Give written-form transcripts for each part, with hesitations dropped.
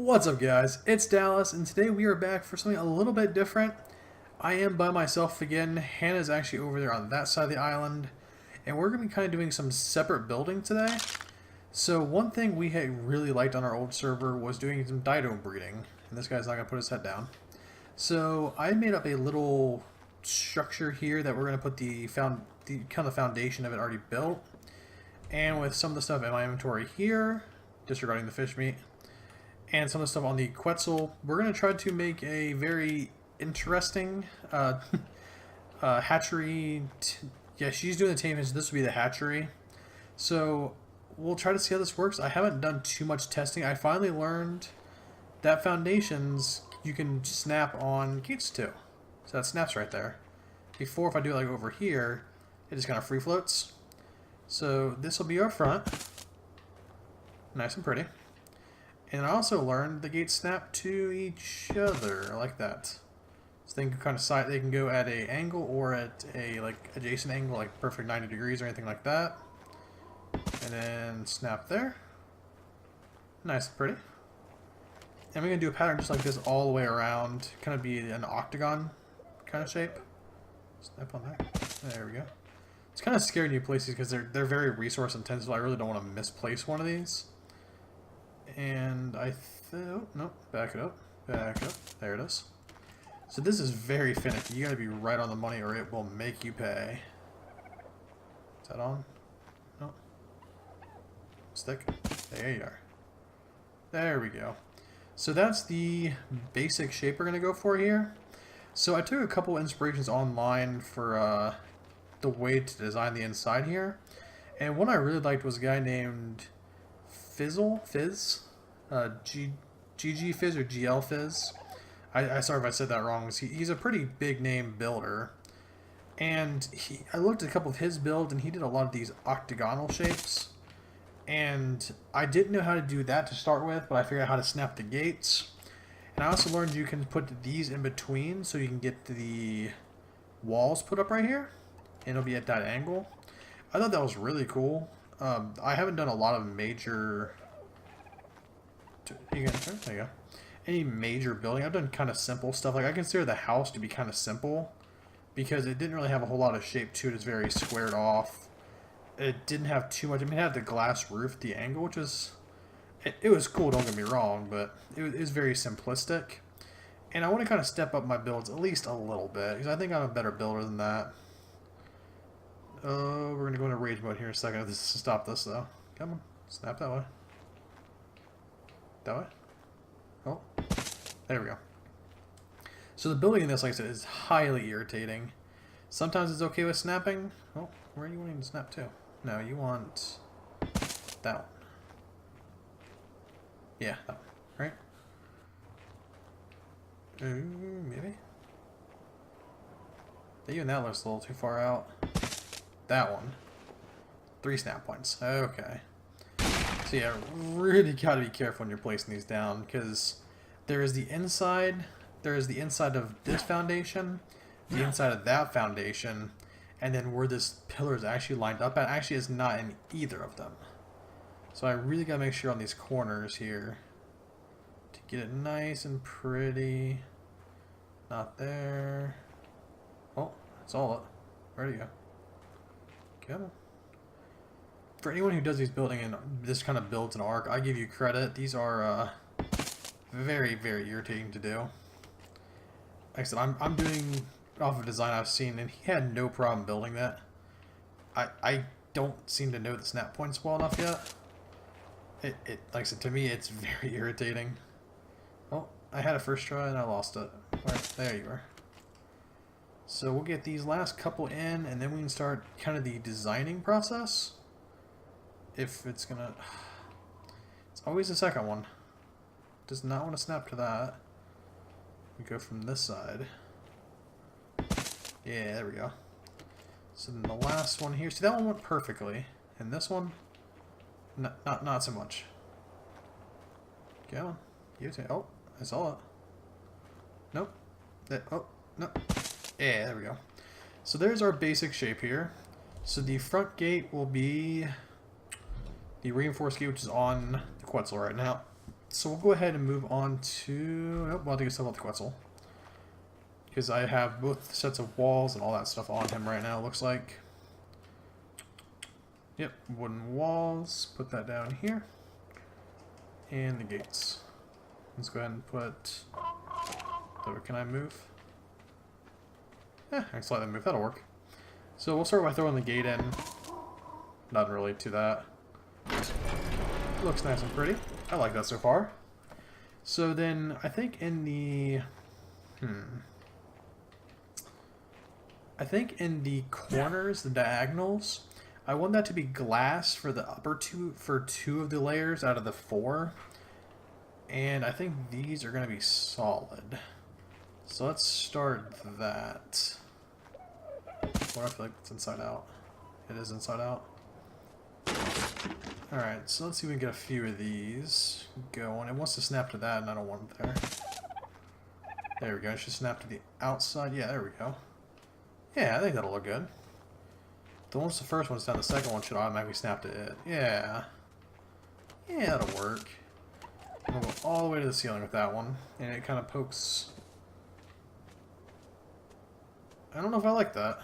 What's up, guys? It's Dallas, and today we are back for something a little bit different. I am by myself again. Hannah's actually over there on that side of the island, and we're going to be kind of doing some separate building today. So one thing we had really liked on our old server was doing some dido breeding, and this guy's not going to put his head down. So I made up a little structure here that we're going to put the kind of foundation of it already built, and with some of the stuff in my inventory here, disregarding the fish meat, and some of the stuff on the Quetzal, we're going to try to make a very interesting hatchery. Yeah, she's doing the taming, so this will be the hatchery. So we'll try to see how this works. I haven't done too much testing. I finally learned that foundations you can snap on gates too. So that snaps right there. Before, if I do it like over here, it just kind of free floats. So this will be our front. Nice and pretty. And I also learned the gates snap to each other like that. So they can kind of they can go at a angle or at a like adjacent angle, like perfect 90 degrees or anything like that. And then snap there. Nice and pretty. And we're gonna do a pattern just like this all the way around. Kind of be an octagon kind of shape. Snap on there. There we go. It's kind of scary new places because they're very resource intensive. I really don't want to misplace one of these. And oh, no, back it up, there it is. So this is very finicky. You gotta be right on the money or it will make you pay. Is that on? No. Stick. There you are. There we go. So that's the basic shape we're gonna go for here. So I took a couple inspirations online for the way to design the inside here. And one I really liked was a guy named Fizz, GG Fizz or GL Fizz. I sorry if I said that wrong. He's a pretty big name builder, and I looked at a couple of his builds, and he did a lot of these octagonal shapes. And I didn't know how to do that to start with, but I figured out how to snap the gates. And I also learned you can put these in between, so you can get the walls put up right here, and it'll be at that angle. I thought that was really cool. I haven't done a lot of major. There you go. Any major building. I've done kind of simple stuff. Like I consider the house to be kind of simple because it didn't really have a whole lot of shape to it. It's very squared off. It didn't have too much. I mean, it had the glass roof, the angle, which was it was cool. Don't get me wrong, but it was very simplistic. And I want to kind of step up my builds at least a little bit because I think I'm a better builder than that. We're gonna go into rage mode here in a second. Stop this though. Come on, snap that way. That way? Oh, there we go. So the building in this, like I said, is highly irritating. Sometimes it's okay with snapping. Oh, where are you wanting to snap to? No, you want that one. Yeah, that one, right? Maybe? Even that looks a little too far out. That one. 3 snap points. Okay. So yeah, really gotta be careful when you're placing these down because there is the inside of this foundation, the inside of that foundation, and then where this pillar is actually lined up at actually is not in either of them. So I really gotta make sure on these corners here to get it nice and pretty. Not there. Oh, that's all up. Where'd it go? Come on. For anyone who does these building and this kind of builds an arc, I give you credit. These are very, very irritating to do. Like I said, I'm doing off of design I've seen, and he had no problem building that. I don't seem to know the snap points well enough yet. It like I said, to me, it's very irritating. Oh, I had a first try and I lost it. There you are. So we'll get these last couple in, and then we can start kind of the designing process. If it's gonna... It's always the second one. Does not want to snap to that. We go from this side. Yeah, there we go. So then the last one here. See, that one went perfectly. And this one, not so much. Go on. You too. Oh, I saw it. Nope. Oh, no. Yeah, there we go. So there's our basic shape here. So the front gate will be the reinforced gate, which is on the Quetzal right now. So we'll go ahead and move on to... Oh, well, I think it's about the Quetzal. Because I have both sets of walls and all that stuff on him right now, it looks like. Yep, wooden walls. Put that down here. And the gates. Let's go ahead and put... Can I move? I can slightly move. That'll work. So we'll start by throwing the gate in. Nothing really to that. Looks nice and pretty. I like that so far. So then, I think in the... I think in the corners, the diagonals, I want that to be glass for the upper two, for 2 of the layers out of the 4. And I think these are going to be solid. So let's start that. What, I feel like it's inside out. It is inside out. Alright, so let's see if we can get a few of these going. It wants to snap to that, and I don't want it there. There we go. It should snap to the outside. Yeah, there we go. Yeah, I think that'll look good. Once the first one's done, the second one should automatically snap to it. Yeah. Yeah, that'll work. I'm going to go all the way to the ceiling with that one. And it kind of pokes... I don't know if I like that.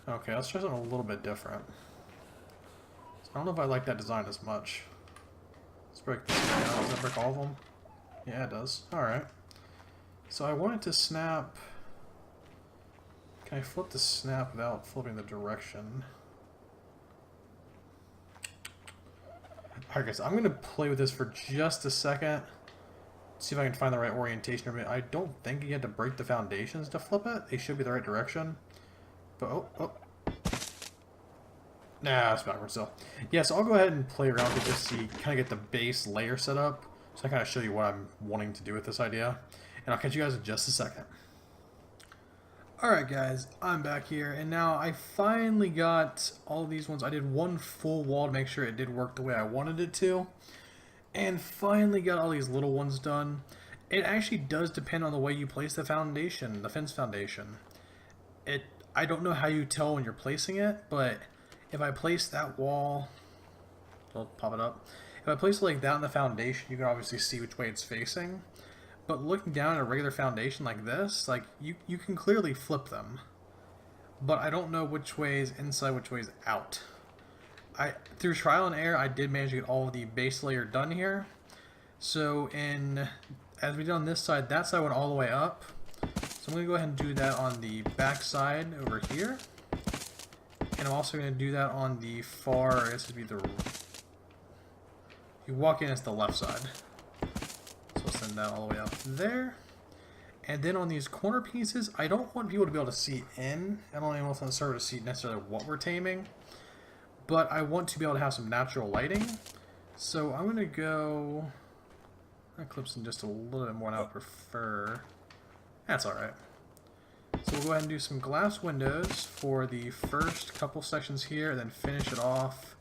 Okay, let's try something a little bit different. I don't know if I like that design as much. Let's break this down. Does that break all of them? Yeah, it does. Alright. So I want it to snap... Can I flip the snap without flipping the direction? Alright guys, I'm going to play with this for just a second. See if I can find the right orientation. I don't think you had to break the foundations to flip it. They should be the right direction. But, oh. Nah, it's backwards still. Yeah, so I'll go ahead and play around with this to kind of get the base layer set up. So I kind of show you what I'm wanting to do with this idea. And I'll catch you guys in just a second. Alright guys, I'm back here, and now I finally got all these ones. I did one full wall to make sure it did work the way I wanted it to. And finally got all these little ones done. It actually does depend on the way you place the foundation, the fence foundation. I don't know how you tell when you're placing it, but if I place that wall, I'll pop it up. If I place it like that on the foundation, you can obviously see which way it's facing. But looking down at a regular foundation like this, like you can clearly flip them. But I don't know which way is inside, which way is out. Through trial and error, I did manage to get all of the base layer done here. So as we did on this side, that side went all the way up. So I'm going to go ahead and do that on the back side over here. And I'm also going to do that on the far, I guess it'd be the... You walk in, it's the left side. So I'll send that all the way up there. And then on these corner pieces, I don't want people to be able to see in. I don't even want the server to see necessarily what we're taming. But I want to be able to have some natural lighting. So I'm going to go... That clips in just a little bit more than I would prefer. That's alright. So we'll go ahead and do some glass windows for the first couple sections here, and then finish it off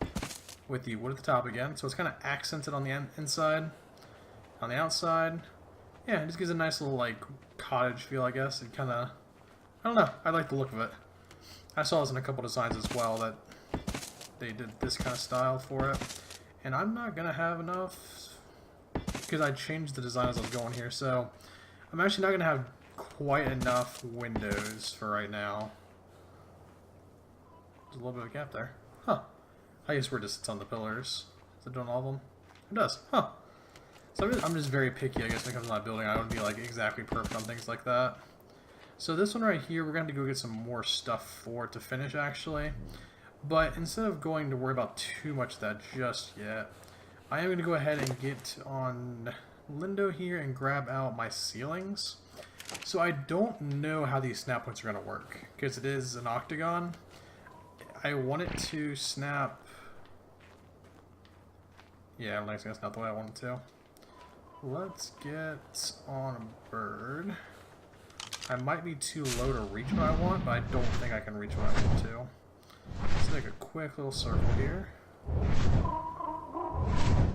with the wood at the top again. So it's kind of accented on the inside. On the outside, yeah, it just gives a nice little, like, cottage feel, I guess. It kind of, I don't know, I like the look of it. I saw this in a couple designs as well, that they did this kind of style for it. And I'm not going to have enough, because I changed the design as I was going here, so I'm actually not going to have quite enough windows for right now. There's a little bit of a gap there. Huh. I guess we're just on the pillars. Is it doing all of them? It does. Huh. So I'm just very picky, I guess, when it comes to my building. I don't be like exactly perfect on things like that. So this one right here, we're going to go get some more stuff for it to finish, actually. But instead of going to worry about too much of that just yet, I am going to go ahead and get on Lindo here and grab out my ceilings. So I don't know how these snap points are going to work, because it is an octagon. I want it to snap... Yeah, I don't think that's not the way I want it to. Let's get on a bird. I might be too low to reach what I want, but I don't think I can reach what I want to. Let's make a quick little circle here.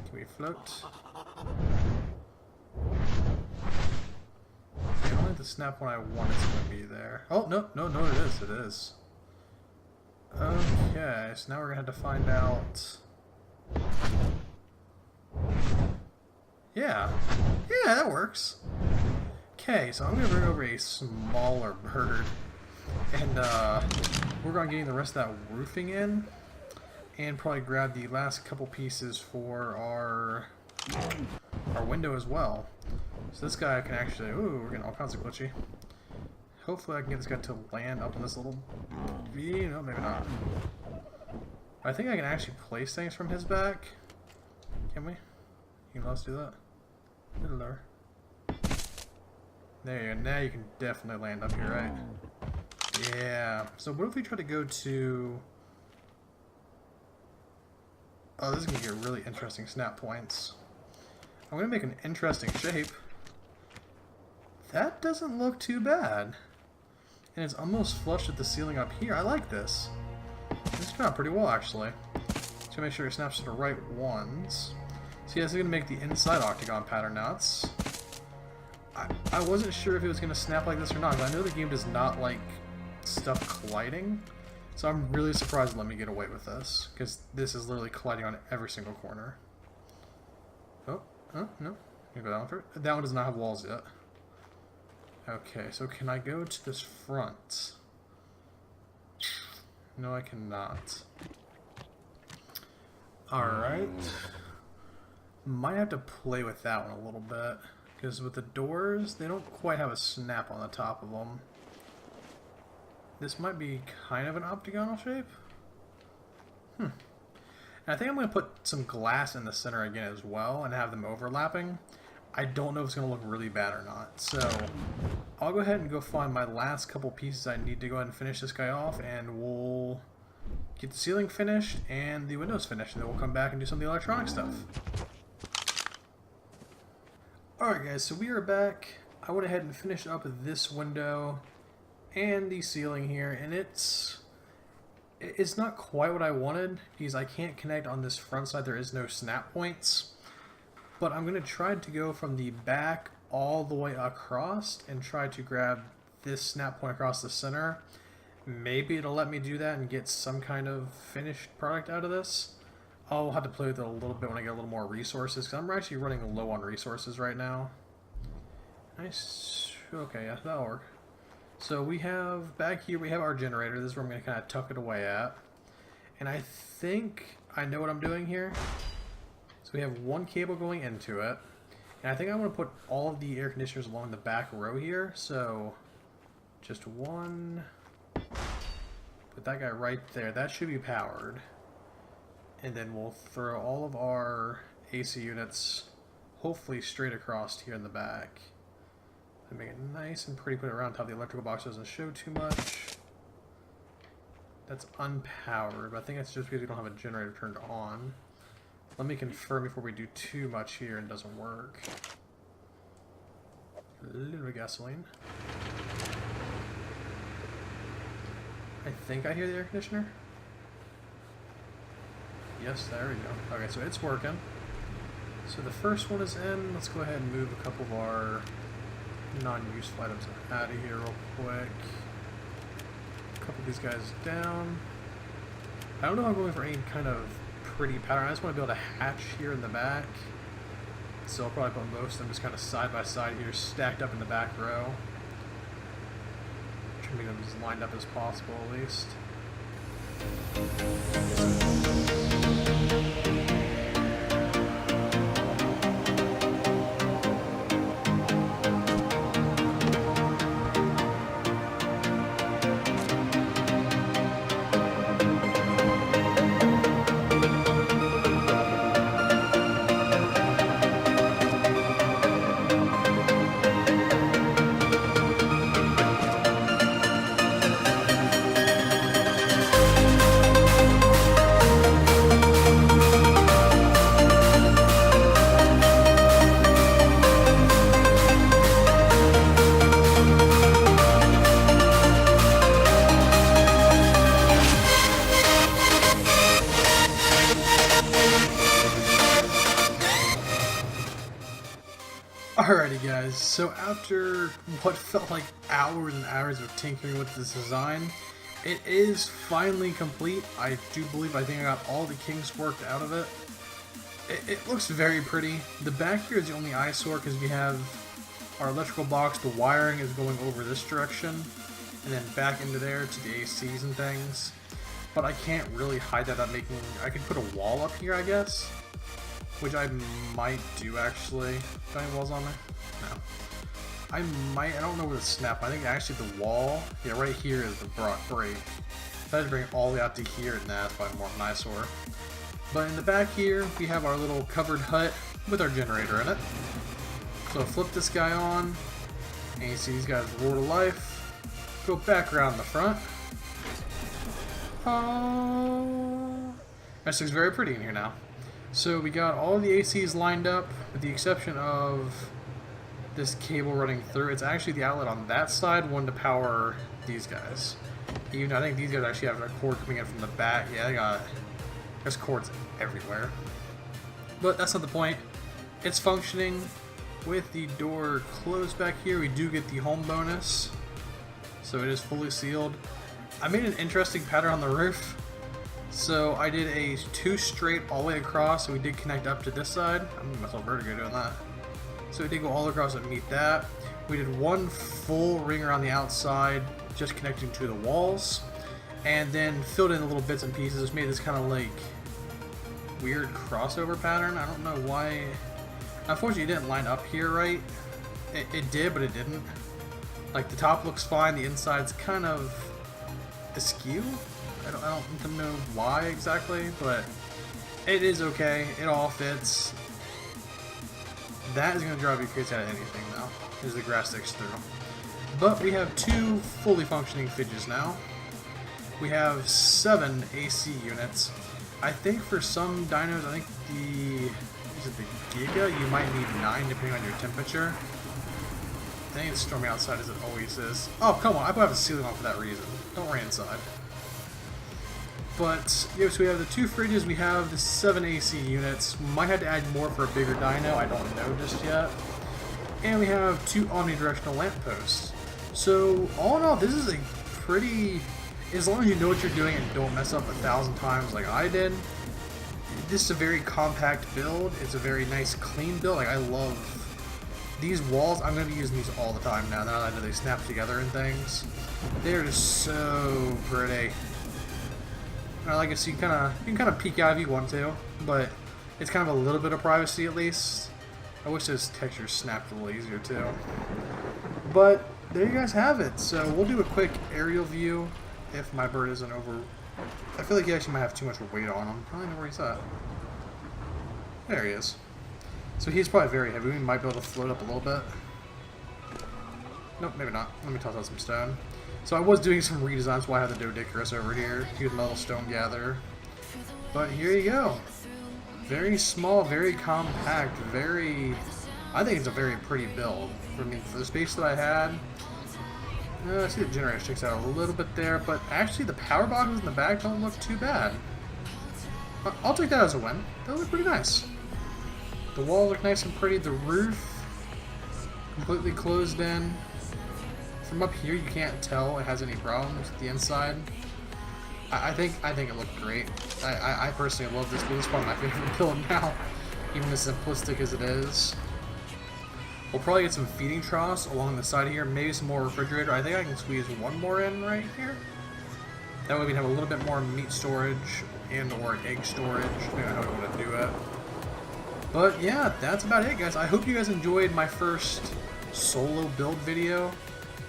Can we float? Okay, only the snap one I want is going to be there. Oh, no, it is. Okay, so now we're going to have to find out... Yeah. Yeah, that works. Okay, so I'm going to bring over a smaller bird. And we're on getting the rest of that roofing in. And probably grab the last couple pieces for our window as well. So this guy can actually... Ooh, we're getting all kinds of glitchy. Hopefully I can get this guy to land up on this little... No, maybe not. I think I can actually place things from his back. Can we? You can let us do that. A little lower. There you go. Now you can definitely land up here, right? Yeah. So what if we try to go to... Oh, this is going to get really interesting snap points. I'm going to make an interesting shape. That doesn't look too bad. And it's almost flush with the ceiling up here. I like this. This came out pretty well, actually. Just make sure it snaps to the right ones. So yeah, this is going to make the inside octagon pattern now. I wasn't sure if it was going to snap like this or not, because I know the game does not like stuff colliding. So I'm really surprised it let me get away with this, because this is literally colliding on every single corner. Oh, no. Go down for it. That one does not have walls yet. Okay, so can I go to this front? No, I cannot. Alright. Might have to play with that one a little bit. Because with the doors, they don't quite have a snap on the top of them. This might be kind of an octagonal shape. And I think I'm going to put some glass in the center again as well and have them overlapping. I don't know if it's going to look really bad or not. So I'll go ahead and go find my last couple pieces I need to go ahead and finish this guy off, and we'll get the ceiling finished and the windows finished, and then we'll come back and do some of the electronic stuff. Alright guys, so we are back. I went ahead and finished up this window and the ceiling here, and it's not quite what I wanted because I can't connect on this front side. There is no snap points. But I'm going to try to go from the back all the way across and try to grab this snap point across the center. Maybe it'll let me do that and get some kind of finished product out of this. I'll have to play with it a little bit when I get a little more resources, because I'm actually running low on resources right now. Nice. Okay, yeah, that'll work. So we have, back here we have our generator. This is where I'm going to kind of tuck it away at. And I think I know what I'm doing here. So we have one cable going into it. And I think I want to put all of the air conditioners along the back row here. So just one. Put that guy right there. That should be powered. And then we'll throw all of our AC units hopefully straight across here in the back. And make it nice and pretty. Put it around top of the electrical box so it doesn't show too much. That's unpowered, but I think that's just because we don't have a generator turned on. Let me confirm before we do too much here and it doesn't work. A little bit of gasoline. I think I hear the air conditioner. Yes, there we go. Okay, so it's working. So the first one is in. Let's go ahead and move a couple of our non-useful items out of here real quick. A couple of these guys down. I don't know if I'm going for any kind of pretty pattern. I just want to be able to hatch here in the back. So I'll probably put most of them just kind of side by side here, stacked up in the back row. Try to make them as lined up as possible at least. Alrighty guys, so after what felt like hours and hours of tinkering with this design, it is finally complete. I do believe I think I got all the kinks worked out of it. It looks very pretty. The back here is the only eyesore because we have our electrical box. The wiring is going over this direction and then back into there to the ACs and things. But I can't really hide that up making... I could put a wall up here, I guess. Which I might do, actually. Do I have walls on there? No. I might... I don't know where to snap. I think actually the wall... Yeah, right here is the break. If I had to bring it all the way out to here, nah, that's probably more of an eyesore. But in the back here, we have our little covered hut with our generator in it. So flip this guy on, and you see these guys roar to life. Go back around the front. This looks very pretty in here now. So we got all the ACs lined up, with the exception of this cable running through. It's actually the outlet on that side, one to power these guys. Even I think these guys actually have a cord coming in from the back. Yeah, there's cords everywhere. But that's not the point. It's functioning. With the door closed back here, we do get the home bonus. So it is fully sealed. I made an interesting pattern on the roof. So I did a 2 straight all the way across, so we did connect up to this side. I'm giving myself vertigo doing that. So we did go all across and meet that. We did 1 full ring around the outside, just connecting to the walls. And then filled in the little bits and pieces, which made this kind of like weird crossover pattern. I don't know why. Unfortunately, it didn't line up here right. It did, but it didn't. Like the top looks fine, the inside's kind of askew. I don't know why exactly, but it is okay. It all fits. That is going to drive you crazy out of anything though, as the grass sticks through. But we have 2 fully functioning fidgets now. We have 7 AC units. I think for some dynos, I think the Giga, you might need 9 depending on your temperature. It ain't stormy outside as it always is. Oh, come on, I put have a ceiling on for that reason. Don't rain inside. But, yeah, so we have the 2 fridges, we have the 7 AC units. We might have to add more for a bigger dyno, I don't know just yet. And we have 2 omnidirectional lampposts. So, all in all, this is a pretty... As long as you know what you're doing and don't mess up 1,000 times like I did, this is a very compact build. It's a very nice, clean build. Like, I love these walls. I'm going to be using these all the time now that I know they snap together and things. They're just so pretty. I like it, so you can kind of peek out if you want to, but it's kind of a little bit of privacy at least. I wish this texture snapped a little easier too. But there you guys have it. So we'll do a quick aerial view if my bird isn't over. I feel like he actually might have too much weight on him. I don't know where he's at. There he is. So he's probably very heavy. We might be able to float up a little bit. Nope, maybe not. Let me toss out some stone. So I was doing some redesigns, that's why I have the Doedicurus over here. Here's my little stone gatherer. But here you go. Very small, very compact, very... I think it's a very pretty build. For the space that I had. I see the generator sticks out a little bit there, but actually the power boxes in the back don't look too bad. I'll take that as a win. They look pretty nice. The walls look nice and pretty. The roof completely closed in. From up here, you can't tell it has any problems with the inside. I think it looked great. I personally love this build. It's one of my favorite build now, even as simplistic as it is. We'll probably get some feeding troughs along the side here, maybe some more refrigerator. I think I can squeeze 1 more in right here. That way we can have a little bit more meat storage and or egg storage, depending on how we want to do it. But yeah, that's about it, guys. I hope you guys enjoyed my first solo build video.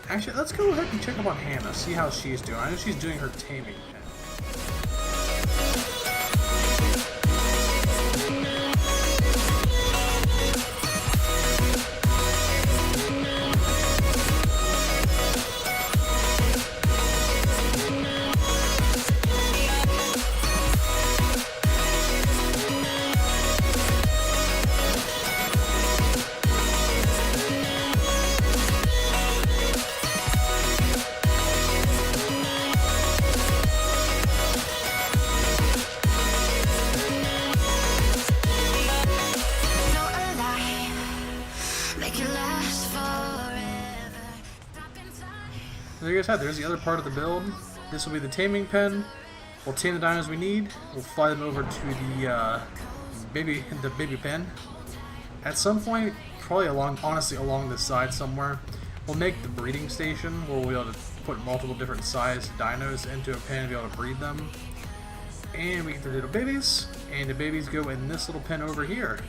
Actually, let's go ahead and check up on Hannah, see how she's doing. I know she's doing her taming pen. There you guys have it. There's the other part of the build. This will be the taming pen. We'll tame the dinos we need. We'll fly them over to the baby pen. At some point, probably honestly along this side somewhere, we'll make the breeding station where we'll be able to put multiple different sized dinos into a pen and be able to breed them. And we get the little babies, and the babies go in this little pen over here.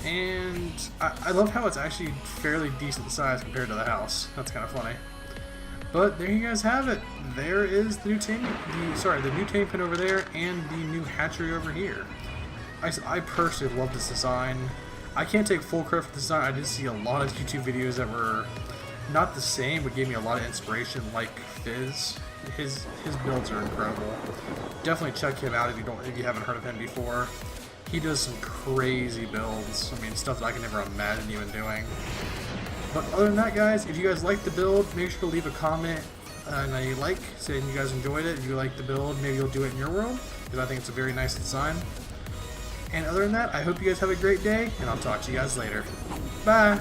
And I love how it's actually fairly decent size compared to the house. That's kind of funny. But there you guys have it. There is the new tame pen over there and the new hatchery over here. I personally love this design. I can't take full credit for the design. I did see a lot of YouTube videos that were not the same, but gave me a lot of inspiration, like Fizz. His builds are incredible. Definitely check him out if you haven't heard of him before. He does some crazy builds. I mean, stuff that I can never imagine even doing. But other than that, guys, if you guys like the build, make sure to leave a comment and a like saying you guys enjoyed it. If you like the build, maybe you'll do it in your world, because I think it's a very nice design. And other than that, I hope you guys have a great day, and I'll talk to you guys later. Bye!